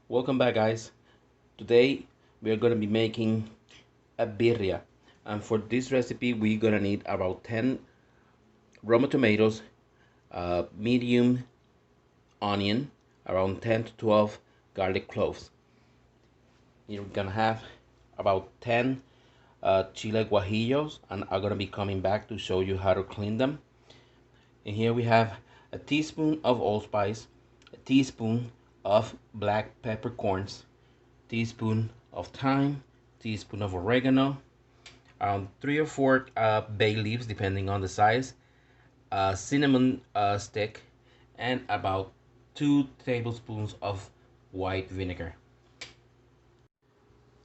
Welcome back, guys. Today we are going to be making a birria, and for this recipe we're going to need about 10 Roma tomatoes, medium onion, around 10 to 12 garlic cloves. You're going to have about 10 chile guajillos, and I'm going to be coming back to show you how to clean them. And here we have a teaspoon of allspice, a teaspoon of black peppercorns, teaspoon of thyme, teaspoon of oregano, 3 or 4 bay leaves depending on the size, a cinnamon stick, and about 2 tablespoons of white vinegar.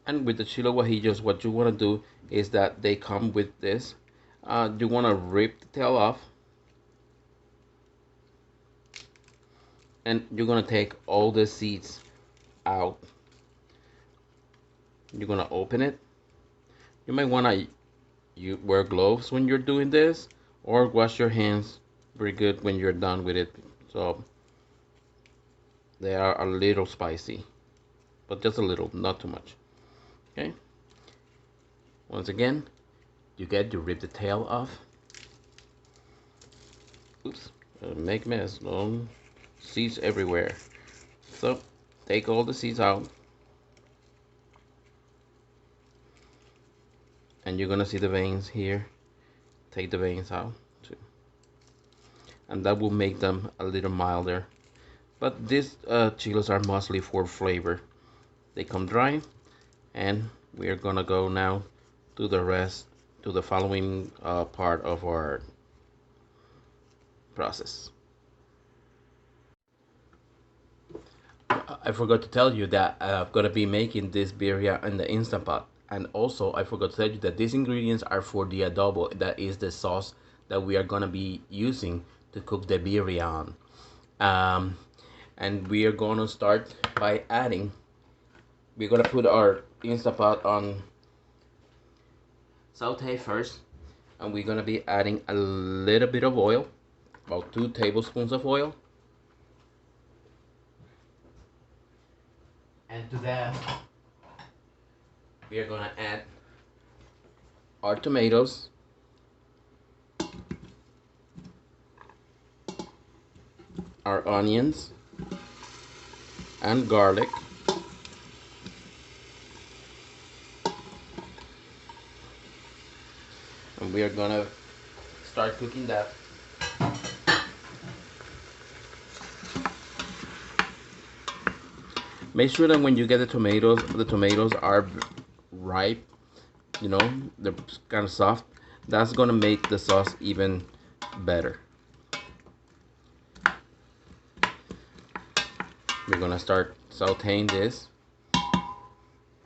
And with the chile guajillos, what you want to do is that they come with this. You want to rip the tail off, and you're going to take all the seeds out. You're going to open it. You might want to wear gloves when you're doing this, or wash your hands very good when you're done with it. So they are a little spicy, but just a little, not too much. Okay. Once again, you rip the tail off. Oops, make mess. No seeds everywhere. So take all the seeds out, and you're gonna see the veins here. Take the veins out too, and that will make them a little milder. But these chiles are mostly for flavor. They come dry, and we are gonna go now to the following part of our process. I forgot to tell you that I'm gonna be making this birria in the Instant Pot, and also I forgot to tell you that these ingredients are for the adobo. That is the sauce that we are gonna be using to cook the birria on. Um, and we are gonna start by adding. We're gonna put our Instant Pot on saute first, and we're gonna be adding a little bit of oil, about 2 tablespoons of oil. And to that, we are gonna add our tomatoes, our onions, and garlic. And we are gonna start cooking that. Make sure that when you get the tomatoes are ripe, they're kind of soft. That's gonna make the sauce even better. We're gonna start sauteing this.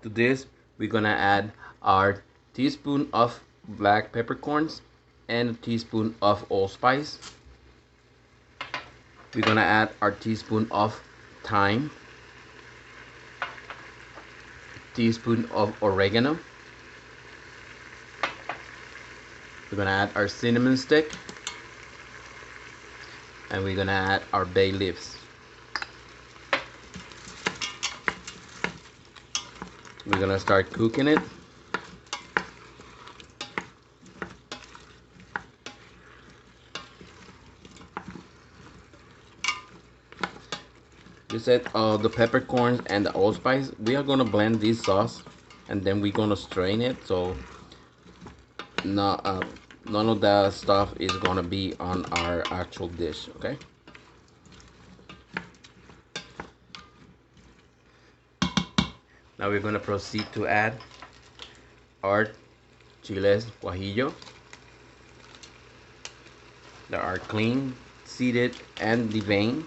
To this, we're gonna add our teaspoon of black peppercorns and a teaspoon of allspice. We're gonna add our teaspoon of thyme, teaspoon of oregano. We're gonna add our cinnamon stick, and we're gonna add our bay leaves. We're gonna start cooking it. You said the peppercorns and the allspice. We are gonna blend this sauce, and then we're gonna strain it, so none of that stuff is gonna be on our actual dish. Okay. Now we're gonna proceed to add our chiles guajillo that are clean, seeded, and deveined.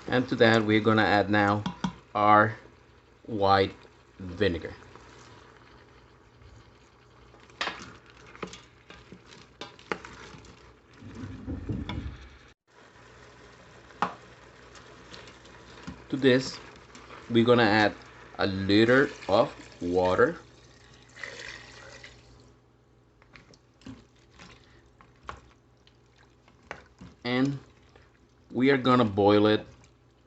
And to that, we're gonna add now our white vinegar. To this, we're gonna add a liter of water. and we are gonna boil it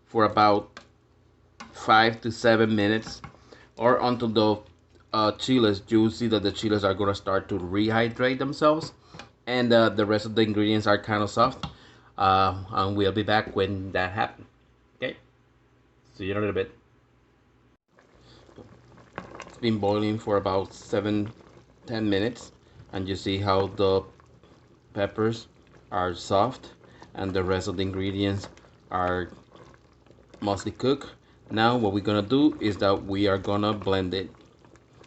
for about 5 to 7 minutes, or until the chiles, you see that the chiles are gonna start to rehydrate themselves, and the rest of the ingredients are kind of soft. And we'll be back when that happens. Okay, see you in a little bit. It's been boiling for about 7-10 minutes, and you see how the peppers are soft and the rest of the ingredients are mostly cooked. Now what we're gonna do is that we are gonna blend it.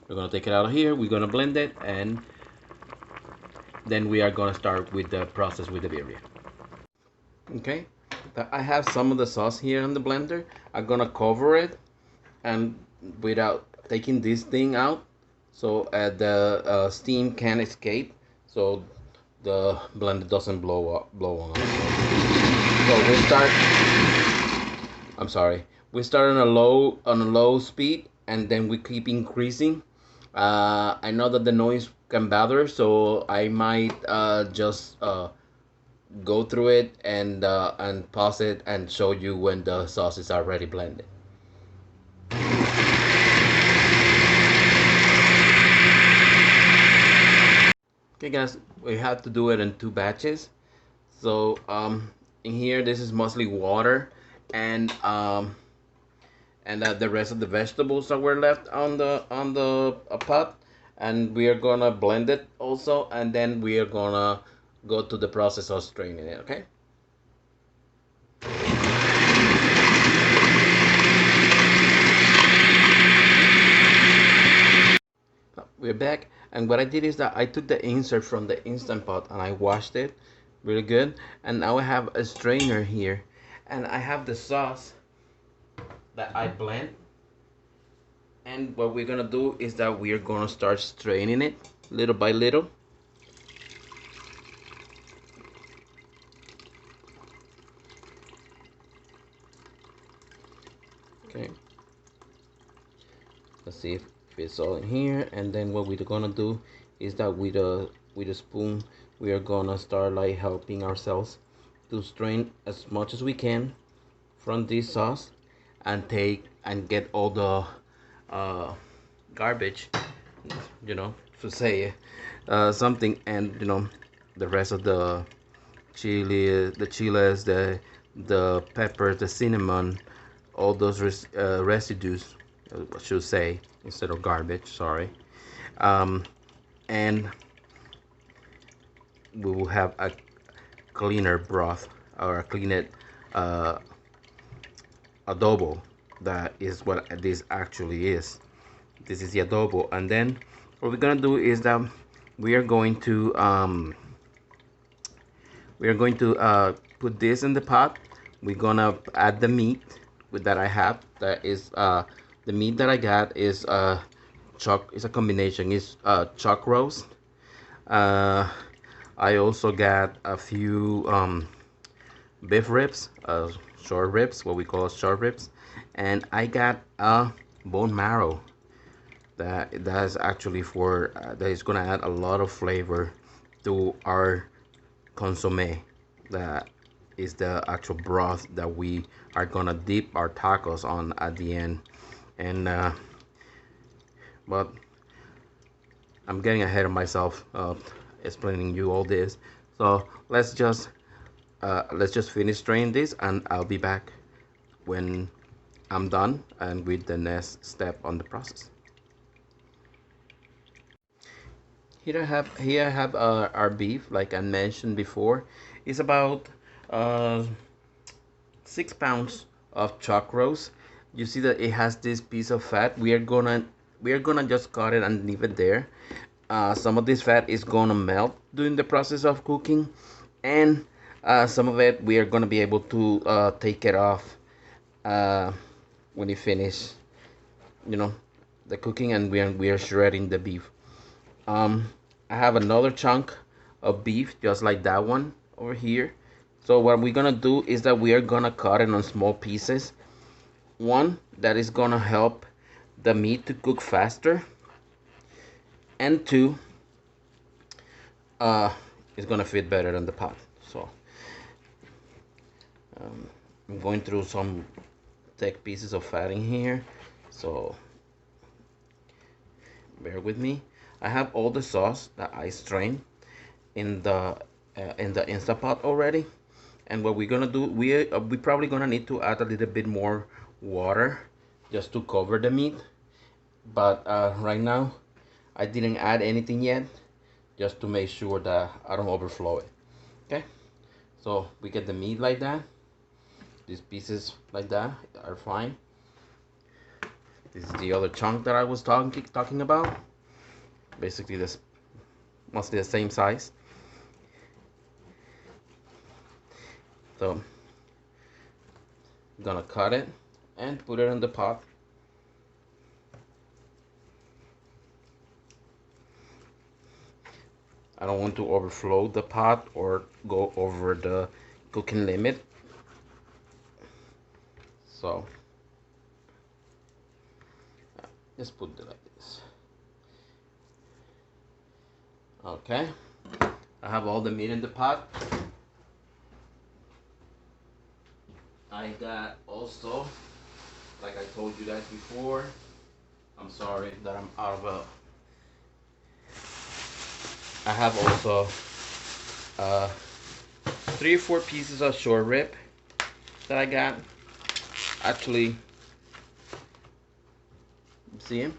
We're gonna take it out of here, we're gonna blend it, and then we are gonna start with the process with the birria. Okay, I have some of the sauce here in the blender. I'm gonna cover it and without taking this thing out, so the steam can escape, so the blender doesn't blow on us. So we start. I'm sorry. We start on a low speed, and then we keep increasing. I know that the noise can bother, so I might just go through it and pause it and show you when the sauce is already blended. Okay, guys, we have to do it in 2 batches. So in here, this is mostly water and the rest of the vegetables that were left on the pot, and we are gonna blend it also, and then we are gonna go to the process of straining it. Okay. We're back, and what I did is that I took the insert from the Instant Pot and I washed it really good, and now I have a strainer here, and I have the sauce that I blend, and what we're gonna do is that we are gonna start straining it little by little. Okay, let's see if it's all in here, and then what we're gonna do is that with a spoon we are gonna start like helping ourselves to strain as much as we can from this sauce and take and get all the garbage, to say something, and the rest of the chiles, the peppers, the cinnamon, all those residues, I should say, instead of garbage, sorry. And we will have a cleaner broth, or a cleaner uh, adobo. That is what this actually is. This is the adobo, and then what we're gonna do is that we are going to put this in the pot. We're gonna add the meat that I have. That is the meat that I got is chuck. It's a combination. It's chuck roast. I also got a few beef ribs, short ribs, what we call short ribs, and I got a bone marrow. That is actually for that is gonna add a lot of flavor to our consomme. That is the actual broth that we are gonna dip our tacos on at the end. And but I'm getting ahead of myself explaining you all this. So let's just finish straining this, and I'll be back when I'm done and with the next step on the process. Here I have our beef, like I mentioned before. It's about uh, 6 pounds of chuck roast. You see that it has this piece of fat. We are gonna just cut it and leave it there. Some of this fat is gonna melt during the process of cooking, and some of it we are gonna be able to take it off when you finish, you know, the cooking, and we are shredding the beef. I have another chunk of beef just like that one over here. So what we're gonna do is that we are gonna cut it on small pieces. One, that is gonna help the meat to cook faster, and two, it's gonna fit better in the pot. So Um, I'm going through some thick pieces of fat in here, so bear with me. I have all the sauce that I strained in the Instapot already. And what we're gonna do, we probably gonna need to add a little bit more water just to cover the meat. But right now, I didn't add anything yet, just to make sure that I don't overflow it. Okay, so we get the meat like that. These pieces like that are fine. This is the other chunk that I was talking about. Basically, this mostly the same size. So I'm gonna cut it and put it in the pot. I don't want to overflow the pot or go over the cooking limit. So just put it like this. Okay, I have all the meat in the pot. I got also, like I told you guys before, I'm sorry that I'm out of I have also 3 or 4 pieces of short rib that I got. Actually, see him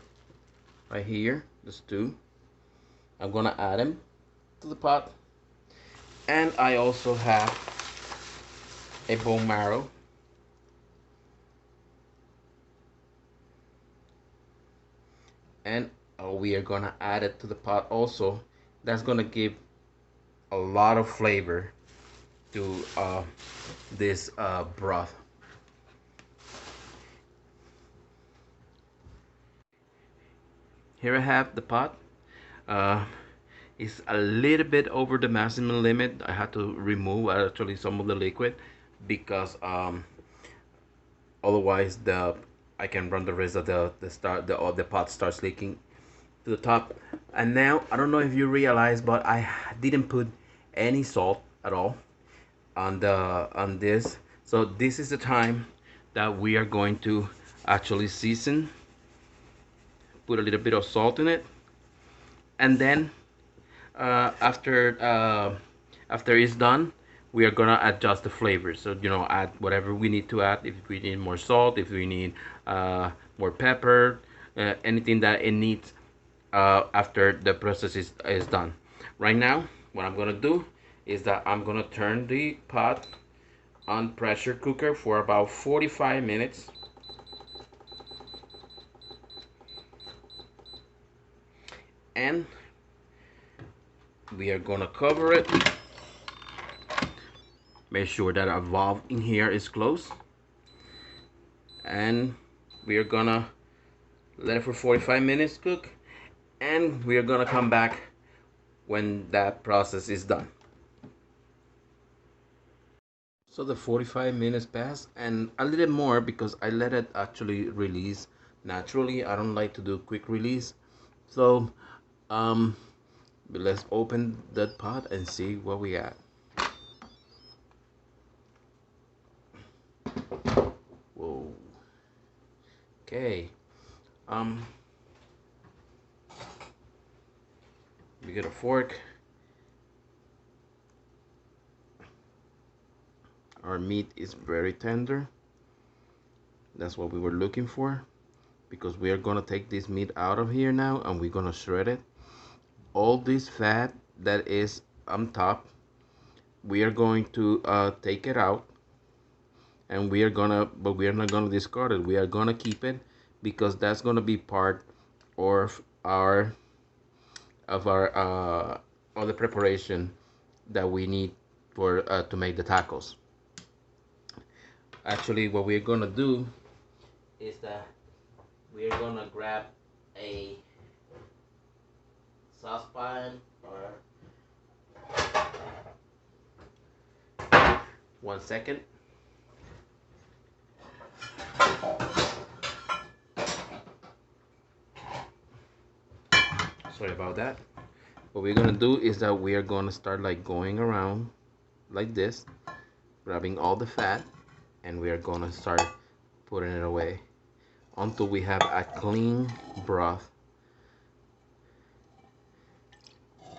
right here, the stew. I'm gonna add him to the pot. And I also have a bone marrow. And we are gonna add it to the pot also. That's gonna give a lot of flavor to this broth. Here I have the pot. Uh, it's a little bit over the maximum limit. I had to remove actually some of the liquid because otherwise I can run the risk that the pot starts leaking to the top. And now I don't know if you realize, but I didn't put any salt at all on this. So this is the time that we are going to actually season. Put a little bit of salt in it, and then uh, after uh, after it's done, we are gonna adjust the flavors. So add whatever we need to add. If we need more salt, if we need more pepper, anything that it needs after the process is done. Right now, what I'm gonna do is that I'm gonna turn the pot on pressure cooker for about 45 minutes. And we are gonna cover it. Make sure that our valve in here is closed. And we are gonna let it for 45 minutes cook. And we are gonna come back when that process is done. So the 45 minutes passed and a little more because I let it actually release naturally. I don't like to do quick release. So let's open that pot and see what we got. Whoa. Okay. We get a fork. Our meat is very tender. That's what we were looking for, because we are gonna take this meat out of here now and we're gonna shred it. All this fat that is on top, we are going to take it out, and but we are not gonna discard it. We are gonna keep it because that's gonna be part of our of the preparation that we need for to make the tacos. Actually, what we're gonna do is that we're gonna grab a saucepan or 1 second. Sorry about that. What we're gonna do is that we are gonna start like going around like this, grabbing all the fat, and we are gonna start putting it away until we have a clean broth.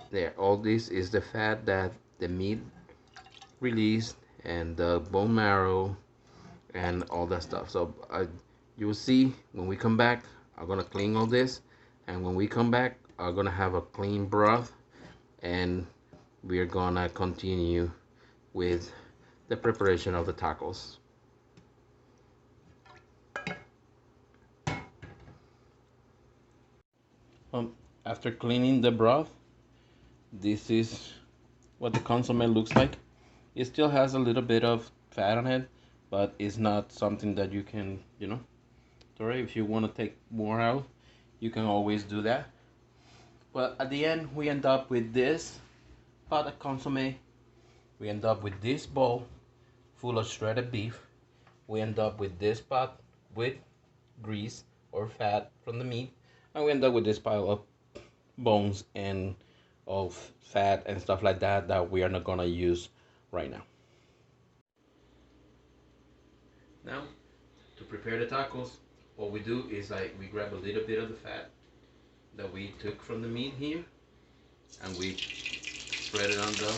There, all this is the fat that the meat released and the bone marrow and all that stuff. So you will see when we come back, I'm gonna clean all this, and when we come back, I'm gonna have a clean broth, and we're gonna continue with the preparation of the tacos. After cleaning the broth, this is what the consomme looks like. It still has a little bit of fat on it, but it's not something that you can, throw. If you want to take more out, you can always do that. But at the end, we end up with this pot of consomme. We end up with this bowl full of shredded beef. We end up with this pot with grease or fat from the meat. And we end up with this pile of bones and of fat and stuff like that that we are not gonna use right now. Now, to prepare the tacos, what we do is like we grab a little bit of the fat that we took from the meat here, and we spread it on the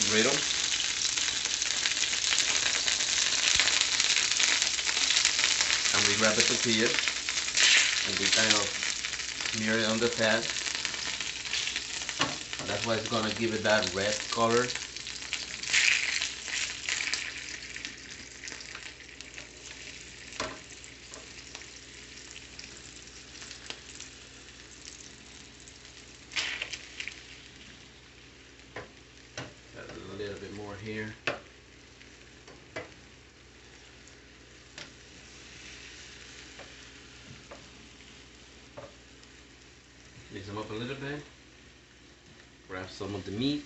griddle. And we grab the tortilla and we kind of smear it on the fat. That's why it's gonna give it that red color. Add a little bit more here. Mix them up a little bit. Grab some of the meat.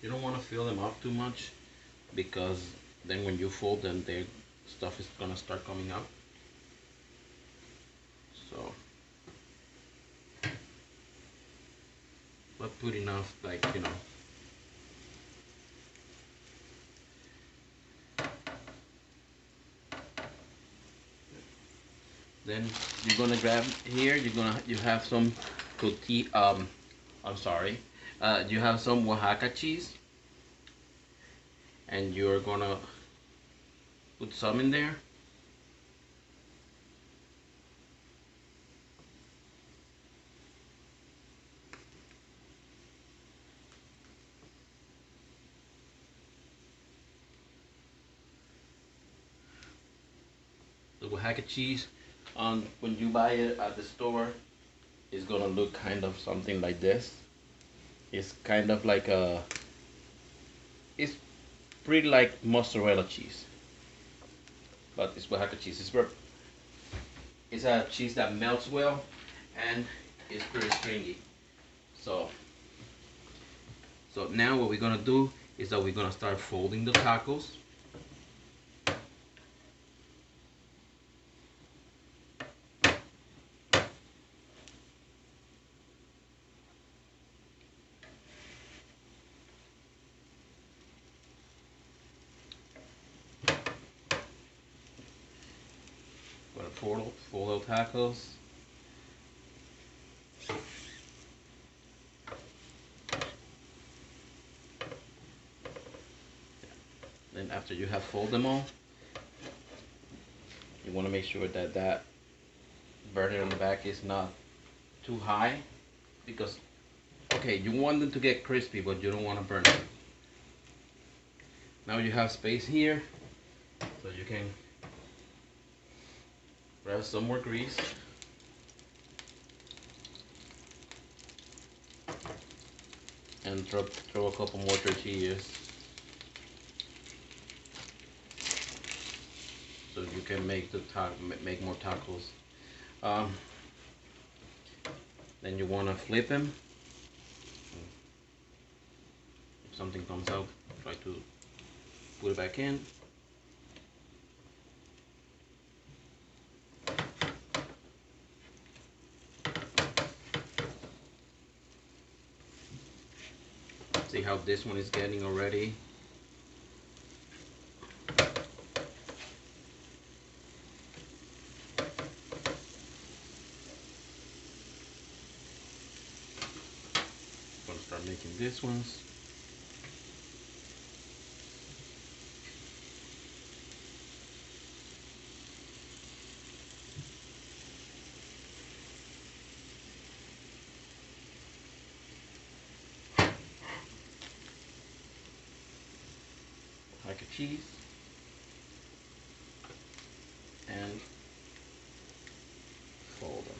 You don't want to fill them up too much, because then when you fold them, their stuff is gonna start coming out. So, but put enough, like, Then you're gonna grab here. You have some tortilla. I'm sorry. You have some Oaxaca cheese, and you're gonna put some in there. The Oaxaca cheese, when you buy it at the store, is gonna look kind of something like this. It's kind of like it's pretty like mozzarella cheese, but it's Oaxaca cheese. It's a cheese that melts well, and it's pretty stringy. So, now what we're gonna do is that we're gonna start folding the tacos. Gonna fold the tacos. Then after you have folded them all, you want to make sure that that burner on the back is not too high, because okay, you want them to get crispy, but you don't want to burn them. Now you have space here, so you can grab some more grease. And throw a couple more tortillas, so you can make make more tacos. Then you want to flip them. If something comes out, try to put it back in. See how this one is getting already. I'm gonna start making these ones. Like a cheese. And fold them.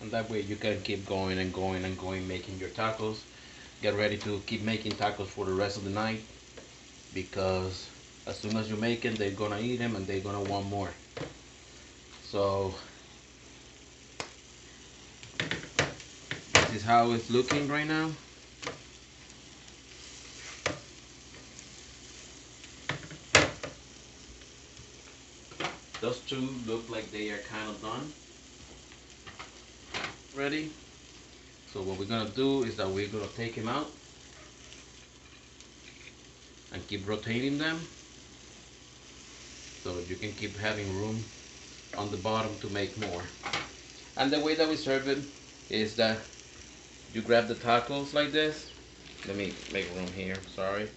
And that way you can keep going and going and going making your tacos. Get ready to keep making tacos for the rest of the night, because as soon as you make them, they're gonna eat them and they're gonna want more. So this is how it's looking right now. Those two look like they are kind of done. Ready? So what we're gonna do is that we're gonna take them out and keep rotating them, so you can keep having room on the bottom to make more. And the way that we serve it is that you grab the tacos like this. Let me make room here, sorry.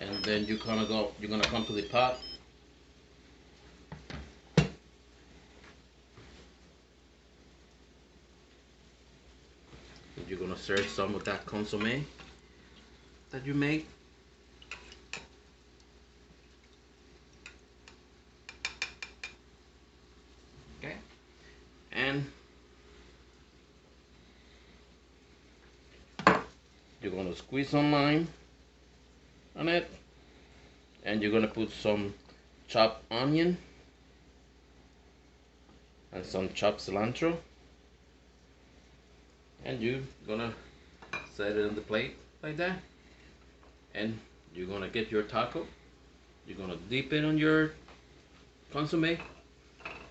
And then you're gonna come to the pot. You're gonna serve some of that consomme that you made. Okay. And you're gonna squeeze some lime on it. And you're gonna put some chopped onion and some chopped cilantro. And you're gonna set it on the plate like that. And you're gonna get your taco. You're gonna dip it on your consomme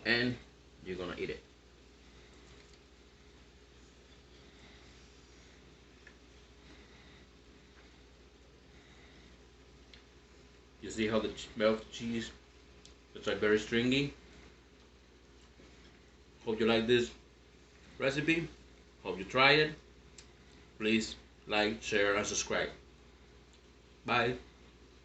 and you're gonna eat it. You see how the melted cheese is like very stringy? Hope you like this recipe. Hope you try it. Please like, share, and subscribe. Bye.